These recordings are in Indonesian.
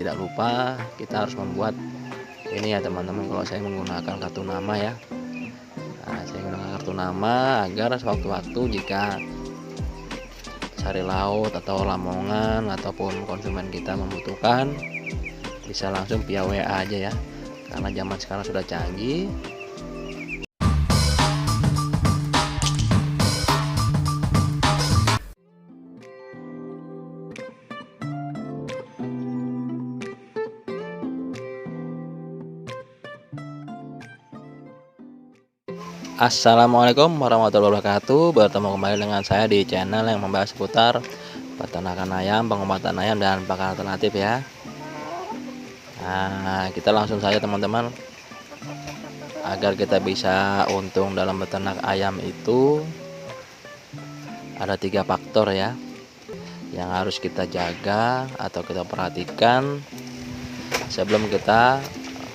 Tidak lupa kita harus membuat ini ya teman-teman, kalau saya menggunakan kartu nama ya. Saya menggunakan kartu nama agar sewaktu-waktu jika cari laut atau lamongan ataupun konsumen kita membutuhkan, bisa langsung via WA aja ya, karena zaman sekarang sudah canggih. Assalamualaikum warahmatullahi wabarakatuh. Bertemu kembali dengan saya di channel yang membahas seputar peternakan ayam, pengobatan ayam, dan pakan alternatif ya. Nah, kita langsung saja teman-teman. Agar kita bisa untung dalam beternak ayam itu ada 3 faktor ya yang harus kita jaga atau kita perhatikan sebelum kita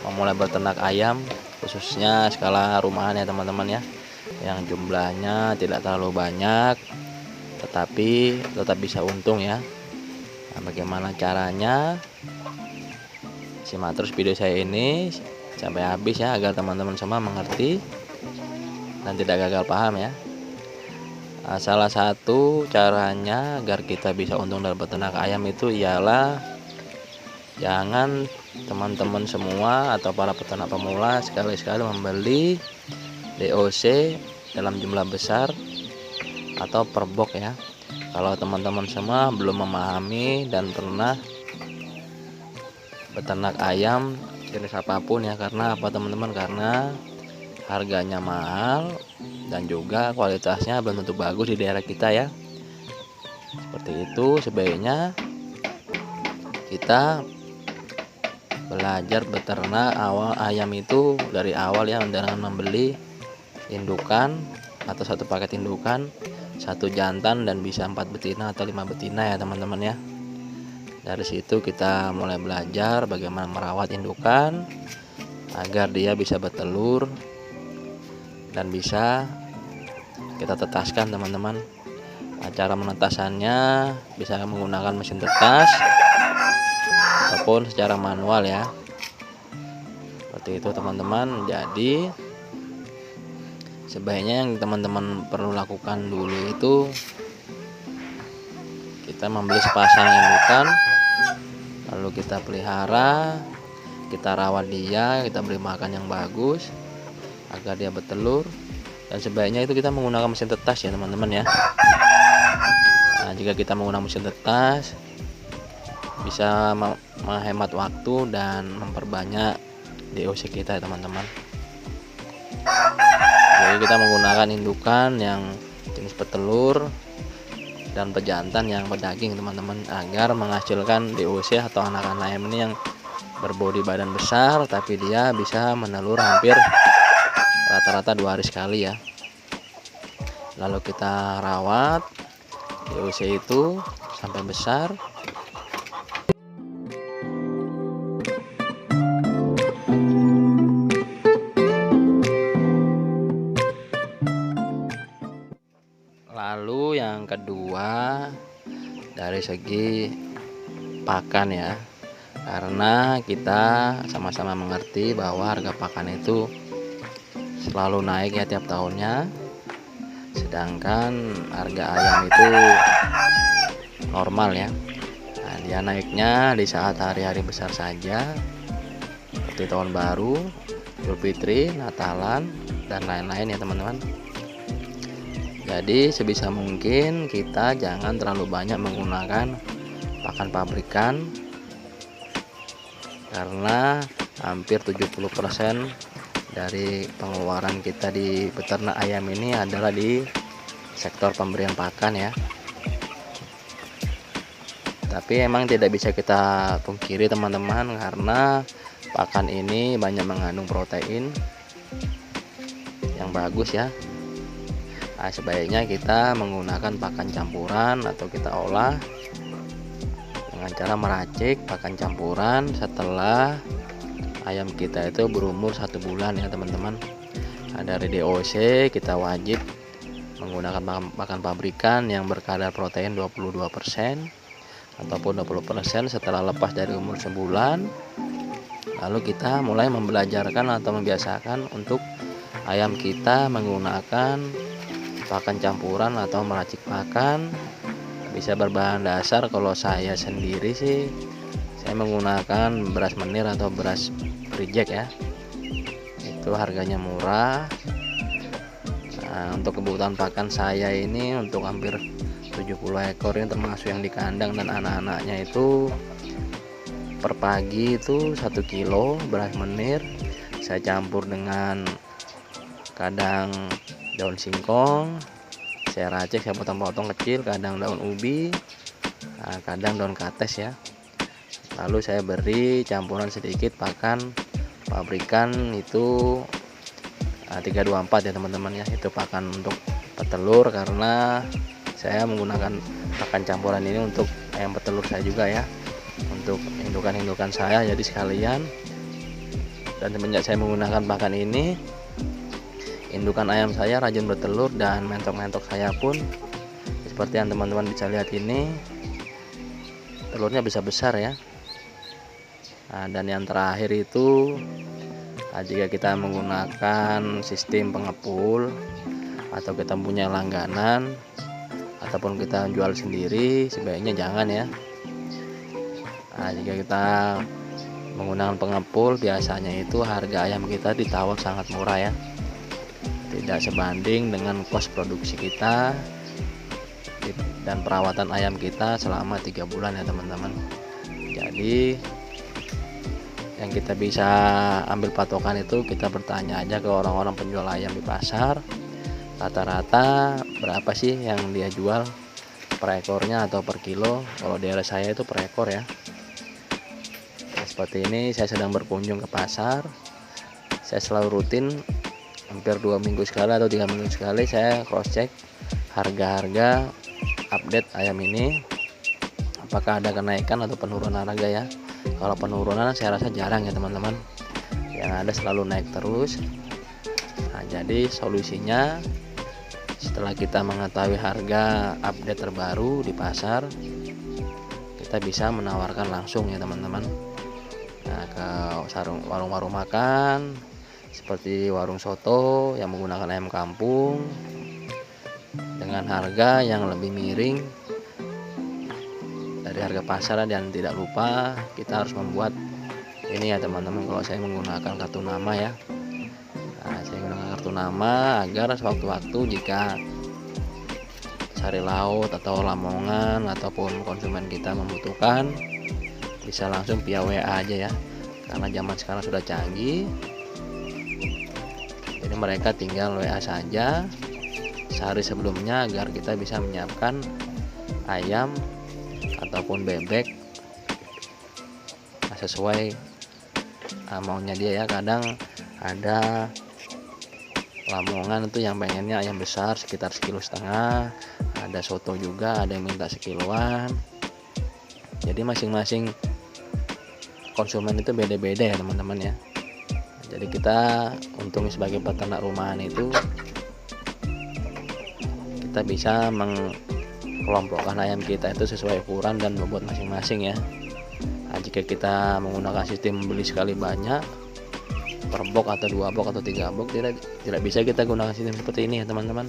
memulai beternak ayam, khususnya skala rumahan ya teman-teman ya, yang jumlahnya tidak terlalu banyak tetapi tetap bisa untung ya. Nah, bagaimana caranya? Simak terus video saya ini sampai habis ya, agar teman-teman semua mengerti dan tidak gagal paham ya. Nah, salah satu caranya agar kita bisa untung dalam beternak ayam itu ialah jangan teman-teman semua atau para peternak pemula sekali-sekali membeli DOC dalam jumlah besar atau per box ya. Kalau teman-teman semua belum memahami dan pernah beternak ayam jenis apapun ya, karena apa teman-teman? Karena harganya mahal dan juga kualitasnya belum tentu bagus di daerah kita ya. Seperti itu, sebaiknya kita belajar beternak awal ayam itu dari awal ya, dengan membeli indukan atau satu paket indukan, 1 jantan dan bisa 4 betina atau 5 betina ya teman-teman ya. Dari situ kita mulai belajar bagaimana merawat indukan agar dia bisa bertelur dan bisa kita tetaskan teman-teman. Cara menetasannya bisa menggunakan mesin tetas ataupun secara manual ya, seperti itu teman-teman. Jadi sebaiknya yang teman-teman perlu lakukan dulu itu kita membeli sepasang indukan, lalu kita pelihara, kita rawat dia, kita beri makan yang bagus agar dia bertelur. Dan sebaiknya itu kita menggunakan mesin tetas ya teman-teman ya. Nah, jika kita menggunakan mesin tetas bisa menghemat waktu dan memperbanyak DOC kita ya teman-teman. Jadi kita menggunakan indukan yang jenis petelur dan pejantan yang berdaging teman-teman, agar menghasilkan DOC atau anakan ayam ini yang berbodi badan besar tapi dia bisa menelur hampir rata-rata 2 hari sekali ya. Lalu kita rawat DOC itu sampai besar. Lalu yang kedua dari segi pakan ya, karena kita sama-sama mengerti bahwa harga pakan itu selalu naik ya tiap tahunnya, sedangkan harga ayam itu normal ya. Nah, dia naiknya di saat hari-hari besar saja seperti tahun baru, Idul Fitri, Natalan, dan lain-lain ya teman-teman. Jadi sebisa mungkin kita jangan terlalu banyak menggunakan pakan pabrikan, karena hampir 70% dari pengeluaran kita di beternak ayam ini adalah di sektor pemberian pakan ya. Tapi emang tidak bisa kita pungkiri teman-teman, karena pakan ini banyak mengandung protein yang bagus ya. Nah, sebaiknya kita menggunakan pakan campuran atau kita olah dengan cara meracik pakan campuran setelah ayam kita itu berumur 1 bulan ya teman-teman. Nah, dari DOC kita wajib menggunakan pakan pabrikan yang berkadar protein 22%, ataupun 20% setelah lepas dari umur sebulan. Lalu kita mulai membelajarkan atau membiasakan untuk ayam kita menggunakan pakan campuran atau meracik pakan. Bisa berbahan dasar, kalau saya sendiri sih saya menggunakan beras menir atau beras reject ya. Itu harganya murah. Nah, untuk kebutuhan pakan saya ini untuk hampir 70 ekor ini, termasuk yang di kandang dan anak-anaknya, itu per pagi itu 1 kilo beras menir saya campur dengan kadang daun singkong, saya racik, saya potong-potong kecil, kadang daun ubi, kadang daun kates ya. Lalu saya beri campuran sedikit pakan pabrikan itu 324 ya teman-teman ya. Itu pakan untuk petelur, karena saya menggunakan pakan campuran ini untuk ayam petelur saya juga ya, untuk indukan-indukan saya. Jadi sekalian, dan semenjak saya menggunakan pakan ini, indukan ayam saya rajin bertelur, dan mentok-mentok saya pun seperti yang teman-teman bisa lihat ini, telurnya bisa besar ya. Nah, dan yang terakhir itu, jika kita menggunakan sistem pengepul atau kita punya langganan ataupun kita jual sendiri, sebaiknya jangan ya. Nah, jika kita menggunakan pengepul, biasanya itu harga ayam kita ditawar sangat murah ya, tidak sebanding dengan kos produksi kita dan perawatan ayam kita selama 3 bulan ya teman-teman. Jadi yang kita bisa ambil patokan itu, kita bertanya aja ke orang-orang penjual ayam di pasar, rata-rata berapa sih yang dia jual per ekornya atau per kilo. Kalau daerah saya itu per ekor ya. Nah, seperti ini, saya sedang berkunjung ke pasar. Saya selalu rutin hampir 2 minggu sekali atau 3 minggu sekali saya cross check harga-harga, update ayam ini, apakah ada kenaikan atau penurunan harga ya. Kalau penurunan saya rasa jarang ya teman-teman, yang ada selalu naik terus. Nah, jadi solusinya, setelah kita mengetahui harga update terbaru di pasar, kita bisa menawarkan langsung ya teman-teman. Nah, ke warung-warung makan seperti warung soto yang menggunakan ayam kampung dengan harga yang lebih miring dari harga pasar. Dan tidak lupa kita harus membuat ini ya teman-teman, kalau saya menggunakan kartu nama ya. Nah, saya menggunakan kartu nama agar sewaktu-waktu jika sari laut atau lamongan ataupun konsumen kita membutuhkan, bisa langsung via WA aja ya, karena zaman sekarang sudah canggih. Jadi mereka tinggal WA saja sehari sebelumnya agar kita bisa menyiapkan ayam ataupun bebek sesuai maunya dia ya. Kadang ada lamongan itu yang pengennya ayam besar sekitar 1,5 kilo, ada soto juga ada yang minta 1 kiloan. Jadi masing-masing konsumen itu beda-beda ya teman-teman ya. Jadi kita untungnya sebagai peternak rumahan itu, kita bisa mengelompokkan ayam kita itu sesuai ukuran dan bobot masing-masing ya. Nah, jika kita menggunakan sistem beli sekali banyak, per box atau 2 box atau 3 box, tidak bisa kita gunakan sistem seperti ini ya teman-teman,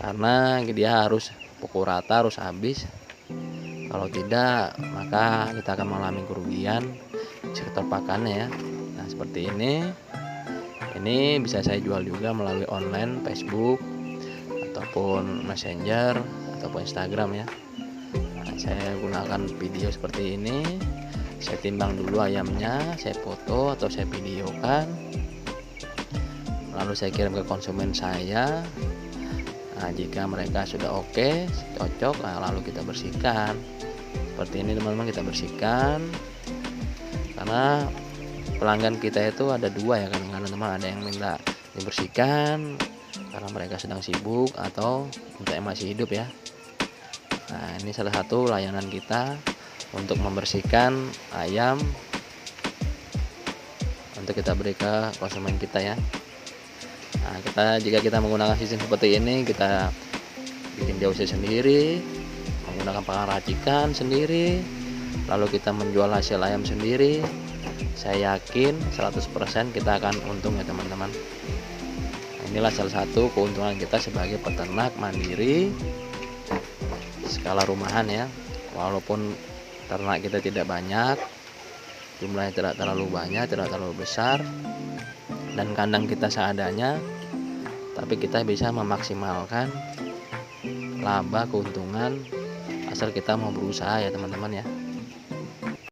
karena dia harus pukul rata, harus habis. Kalau tidak, maka kita akan mengalami kerugian sektor pakannya ya. Nah, seperti ini bisa saya jual juga melalui online, Facebook ataupun Messenger ataupun Instagram ya. Nah, saya gunakan video seperti ini, saya timbang dulu ayamnya, saya foto atau saya videokan, lalu saya kirim ke konsumen saya. Nah, jika mereka sudah oke, cocok, lalu kita bersihkan seperti ini teman-teman. Kita bersihkan karena pelanggan kita itu ada 2 ya, kadang-kadang teman, ada yang minta dibersihkan karena mereka sedang sibuk atau minta yang masih hidup ya. Nah, ini salah satu layanan kita untuk membersihkan ayam untuk kita beri ke konsumen kita ya. Nah, jika kita menggunakan sistem seperti ini, kita bikin diausi sendiri, menggunakan menggunakan pakan racikan sendiri, lalu kita menjual hasil ayam sendiri, saya yakin 100% kita akan untung ya teman-teman. Nah, inilah salah satu keuntungan kita sebagai peternak mandiri skala rumahan ya. Walaupun ternak kita tidak banyak, jumlahnya tidak terlalu banyak, tidak terlalu besar, dan kandang kita seadanya, tapi kita bisa memaksimalkan laba keuntungan asal kita mau berusaha ya teman-teman ya.